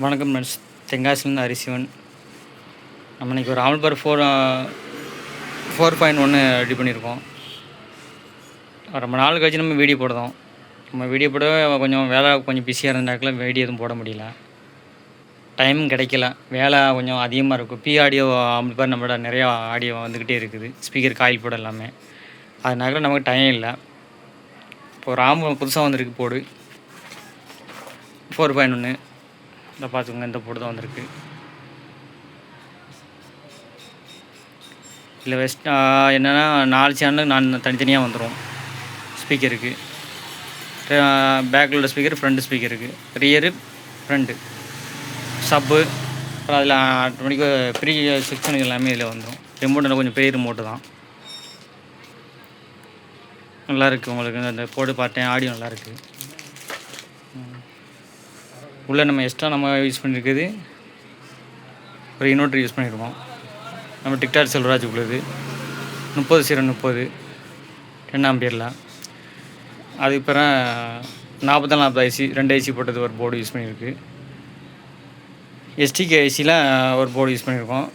வணக்கம் நர்ஸ், தென்காசிலேருந்து ஹரிசிவன். நம்ம இன்றைக்கி ஒரு ஆம்பிள்பர் 4.1 ரெடி பண்ணியிருக்கோம். ரொம்ப நாள் கழிச்சு நம்ம வீடியோ போடுறோம். நம்ம வீடியோ போட கொஞ்சம் வேலை பிஸியாக இருந்தாக்கில் வீடியோ எதுவும் போட முடியல, டைம் கிடைக்கல, வேலை கொஞ்சம் அதிகமாக இருக்கும். ஆடியோ ஆம்பிள்பர் நம்மளோட நிறையா ஆடியோ வந்துக்கிட்டே இருக்குது, ஸ்பீக்கர் காயில் போட எல்லாமே. அதனால நமக்கு டைம் இல்லை. இப்போ ஒரு புதுசாக வந்திருக்கு போர்டு 4.1. இதை பார்த்துக்கோங்க, இந்த போர்டு தான் வந்திருக்கு. இல்லை என்னென்னா 4 சேனல் தனித்தனியாக வந்துடும். ஸ்பீக்கருக்கு பேக்கில் உள்ள ஸ்பீக்கர், ஃப்ரண்ட் ஸ்பீக்கருக்கு, ரியரு, ஃப்ரண்ட்டு, சப்பு, அப்புறம் அதில் ஆட்டோமேட்டிக்காக ப்ரீ செக்ஷன் எல்லாமே இதில் வந்துடும். ரிமோட்டில் கொஞ்சம் பெரிய ரிமோட்டு தான், நல்லாயிருக்கு. உங்களுக்கு அந்த போர்டு பார்த்தேன், ஆடியோ நல்லாயிருக்கு. உள்ளே நம்ம எக்ஸ்ட்ரா யூஸ் பண்ணியிருக்குது ஒரு இன்வெர்ட்டர் யூஸ் பண்ணியிருக்கோம். நம்ம டிக்டாக் செல்வராஜ் உள்ளது 30/30 10 ஆம்பியரில். அதுக்கு பிறகு 44 ஐசி 2 ஐசி போட்டது ஒரு போர்டு யூஸ் பண்ணியிருக்கு. எஸ்டிகே ஐசியில் ஒரு போர்டு யூஸ் பண்ணியிருக்கோம்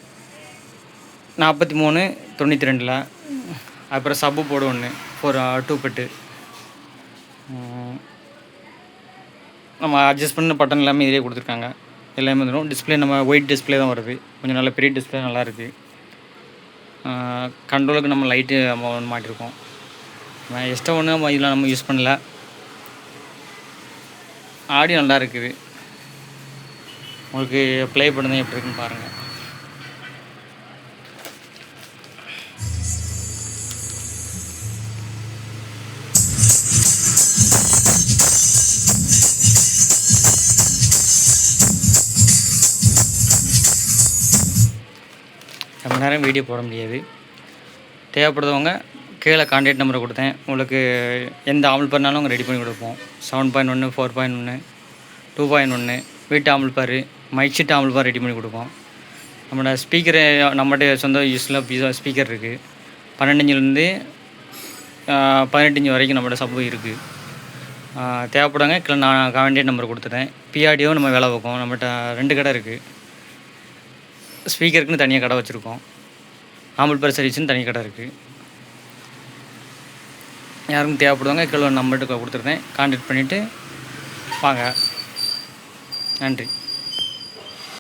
4392. அப்புறம் சப்பு போர்டு ஒன்று ஒரு 2 பெட்டு. நம்ம அட்ஜஸ்ட் பண்ண பட்டன் எல்லாமே இதிலே கொடுத்துருக்காங்க, எல்லாமே வந்துடும். டிஸ்பிளே நம்ம ஒயிட் டிஸ்பிளே தான் வருது, கொஞ்சம் நல்ல பெரிய டிஸ்பிளே, நல்லாயிருக்கு. கண்ட்ரோலுக்கு நம்ம லைட்டு நம்ம ஒன்று மாட்டிருக்கோம். எக்ஸ்ட்ரா ஒன்று இதில் நம்ம யூஸ் பண்ணல. ஆடியோ நல்லா இருக்குது. உங்களுக்கு ப்ளே பண்ணுறது எப்படி இருக்குன்னு பாருங்கள். ரொம்ப நேரம் வீடியோ போட முடியாது. தேவைப்படுறவங்க கீழே கான்டாக்ட் நம்பரை கொடுத்தேன். உங்களுக்கு எந்த ஆம்பிள்பர்னாலும் அவங்க ரெடி பண்ணி கொடுப்போம். 7.1, 4.1, 2.1 வீட்டு ஆம்பிள்பர், மைக் செட் ஆம்பிள்பர் ரெடி பண்ணி கொடுப்போம். நம்மளோட ஸ்பீக்கரு நம்மகிட்ட சொந்த யூஸில் ஸ்பீக்கர் இருக்குது. 12 இன்ச்சிலேருந்து 18 இன்ச் வரைக்கும் நம்மளோட சப்பு இருக்குது. தேவைப்படுங்க கீழே நான் கான்டாக்ட் நம்பர் கொடுத்துட்டேன். பிஆடியோ நம்ம வேலை வைப்போம். நம்மகிட்ட 2 கடை இருக்குது. ஸ்பீக்கருக்குன்னு தனியாக கடை வச்சுருக்கோம். ஆம்பிள்பர் சர்வீஸ்னு தனி கடை இருக்குது. யாருக்கும் தேவைப்படுவாங்க கீழே நம்பர்கிட்ட கொடுத்துருந்தேன், கான்டாக்ட் பண்ணிவிட்டு வாங்க. நன்றி.